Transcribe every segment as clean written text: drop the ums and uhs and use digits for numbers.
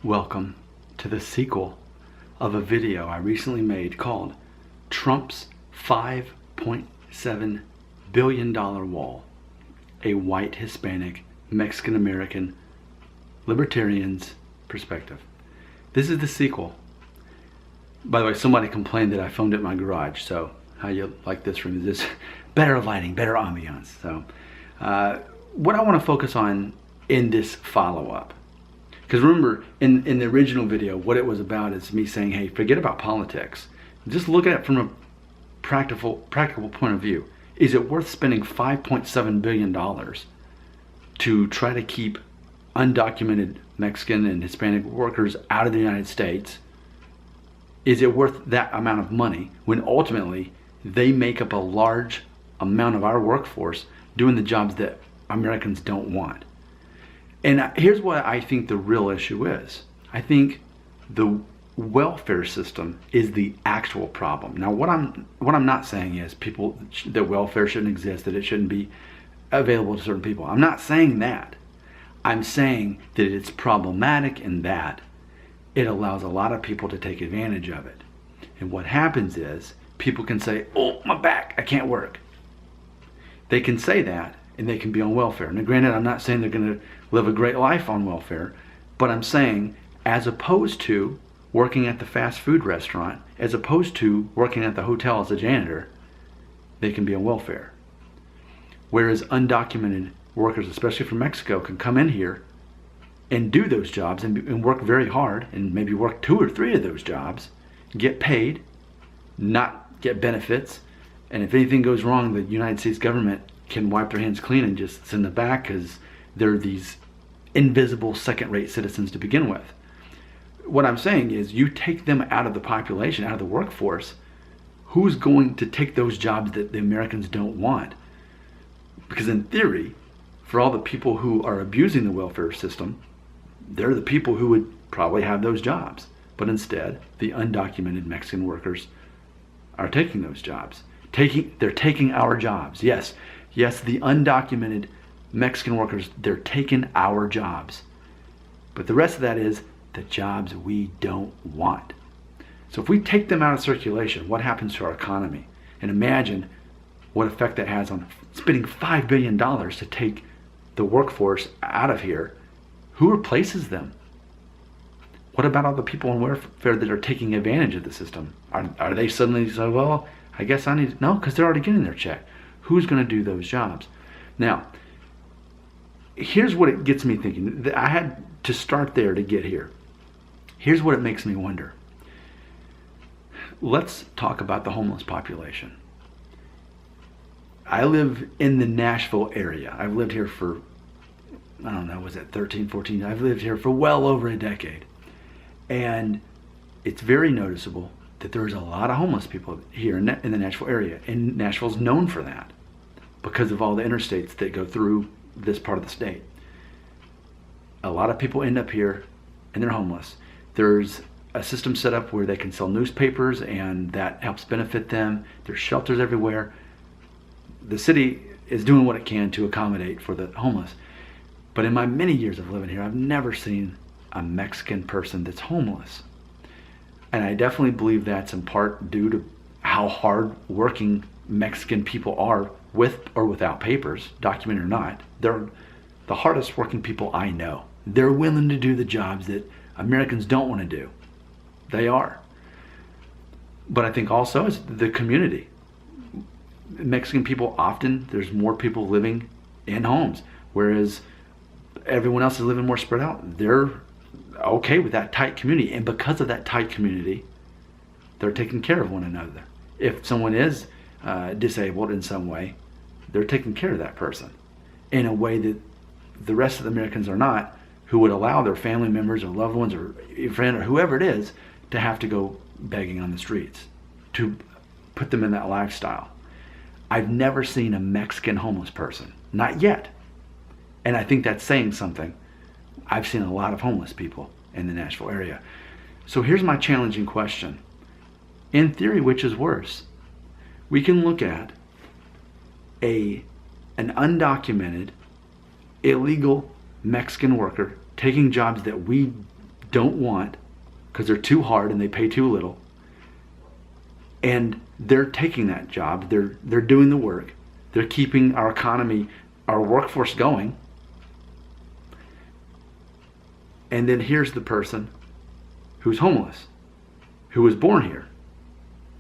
Welcome to the sequel of a video I recently made called Trump's $5.7 billion wall, a white, Hispanic, Mexican American libertarian's perspective. This is the sequel. By the way, somebody complained that I filmed it in my garage, so how you like this room? Is this better lighting, better ambiance? So what I want to focus on in this follow-up, because remember, in the original video, what it was about is me saying, hey, forget about politics. Just look at it from a practical point of view. Is it worth spending $5.7 billion to try to keep undocumented Mexican and Hispanic workers out of the United States? Is it worth that amount of money when ultimately they make up a large amount of our workforce doing the jobs that Americans don't want? And here's what I think the real issue is. I think the welfare system is the actual problem. Now, what I'm not saying is that welfare shouldn't exist, that it shouldn't be available to certain people. I'm not saying that. I'm saying that it's problematic in that it allows a lot of people to take advantage of it. And what happens is people can say, oh, my back, I can't work. They can say that and they can be on welfare. Now, granted, I'm not saying they're going to live a great life on welfare, but I'm saying as opposed to working at the fast food restaurant, as opposed to working at the hotel as a janitor, they can be on welfare. Whereas undocumented workers, especially from Mexico, can come in here and do those jobs and work very hard and maybe work 2 or 3 of those jobs, get paid, not get benefits, and if anything goes wrong, the United States government can wipe their hands clean and just send them back because they're these invisible second-rate citizens to begin with. What I'm saying is you take them out of the population, out of the workforce, who's going to take those jobs that the Americans don't want? Because in theory, for all the people who are abusing the welfare system, they're the people who would probably have those jobs. But instead, the undocumented Mexican workers are taking those jobs. They're taking our jobs. Yes, the undocumented Mexican workers, they're taking our jobs. But the rest of that is the jobs we don't want. So if we take them out of circulation, what happens to our economy? And imagine what effect that has on spending $5 billion to take the workforce out of here. Who replaces them? What about all the people on welfare that are taking advantage of the system? Are they suddenly say, well, I guess I need to, no, because they're already getting their check. Who's going to do those jobs? Now, here's what it gets me thinking. I had to start there to get here. Here's what it makes me wonder. Let's talk about the homeless population. I live in the Nashville area. I've lived here for, I don't know, was it 13, 14? I've lived here for well over a decade. And it's very noticeable that there's a lot of homeless people here in the Nashville area. And Nashville's known for that because of all the interstates that go through this part of the state. A lot of people end up here and they're homeless. There's a system set up where they can sell newspapers and that helps benefit them. There's shelters everywhere. The city is doing what it can to accommodate for the homeless. But in my many years of living here, I've never seen a Mexican person that's homeless. And I definitely believe that's in part due to how hard working Mexican people are with or without papers, documented or not. They're the hardest working people I know. They're willing to do the jobs that Americans don't want to do. They are. But I think also is the community. Mexican people often, there's more people living in homes, whereas everyone else is living more spread out. They're okay with that tight community, and because of that tight community, they're taking care of one another. If someone is disabled in some way, they're taking care of that person in a way that the rest of the Americans are not, who would allow their family members or loved ones or a friend or whoever it is to have to go begging on the streets to put them in that lifestyle. I've never seen a Mexican homeless person, not yet. And I think that's saying something. I've seen a lot of homeless people in the Nashville area. So here's my challenging question. In theory, which is worse? We can look at an undocumented, illegal Mexican worker taking jobs that we don't want because they're too hard and they pay too little. And they're taking that job. They're doing the work. They're keeping our economy, our workforce going. And then here's the person who's homeless, who was born here.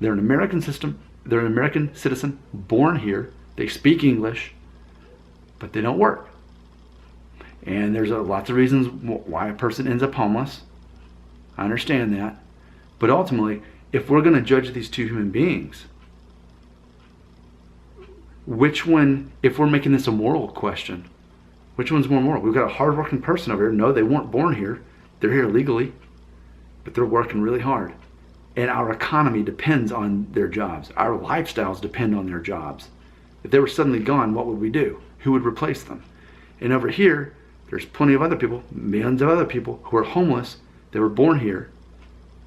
They're an American citizen, born here. They speak English, but they don't work. And there's lots of reasons why a person ends up homeless. I understand that. But ultimately, if we're going to judge these two human beings, which one, if we're making this a moral question, which one's more moral? We've got a hardworking person over here. No, they weren't born here. They're here legally, but they're working really hard. And our economy depends on their jobs. Our lifestyles depend on their jobs. If they were suddenly gone, what would we do? Who would replace them? And over here, there's plenty of other people, millions of other people who are homeless. They were born here,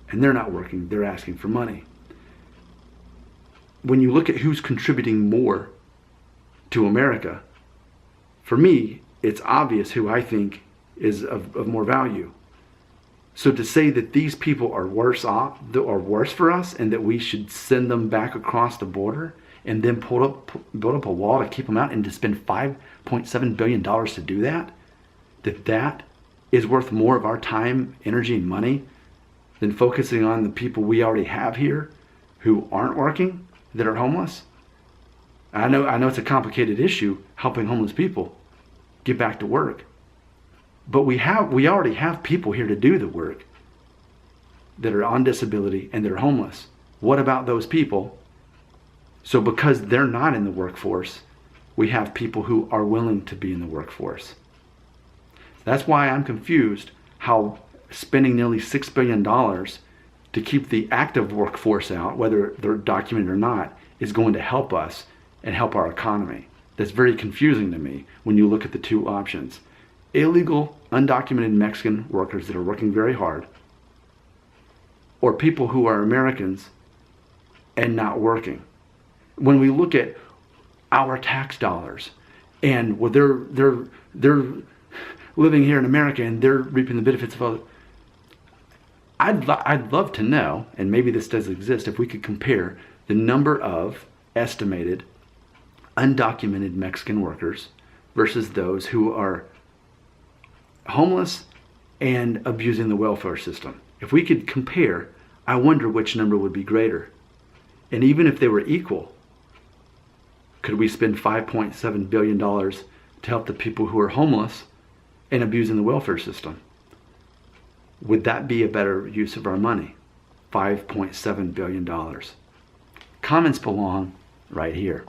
and they're not working. They're asking for money. When you look at who's contributing more to America, for me, it's obvious who I think is of more value. So to say that these people are worse off, or worse for us, and that we should send them back across the border and then build up a wall to keep them out, and to spend $5.7 billion to do that, that is worth more of our time, energy, and money than focusing on the people we already have here who aren't working, that are homeless. I know it's a complicated issue, helping homeless people get back to work. But we already have people here to do the work that are on disability and they're homeless. What about those people? So because they're not in the workforce, we have people who are willing to be in the workforce. That's why I'm confused how spending nearly $6 billion to keep the active workforce out, whether they're documented or not, is going to help us and help our economy. That's very confusing to me when you look at the two options. Illegal, undocumented Mexican workers that are working very hard, or people who are Americans and not working. When we look at our tax dollars, and well, they're living here in America and they're reaping the benefits of other. I'd love to know, and maybe this does exist, if we could compare the number of estimated undocumented Mexican workers versus those who are homeless and abusing the welfare system. If we could compare, I wonder which number would be greater. And even if they were equal, could we spend $5.7 billion to help the people who are homeless and abusing the welfare system? Would that be a better use of our money? $5.7 billion. Comments belong right here.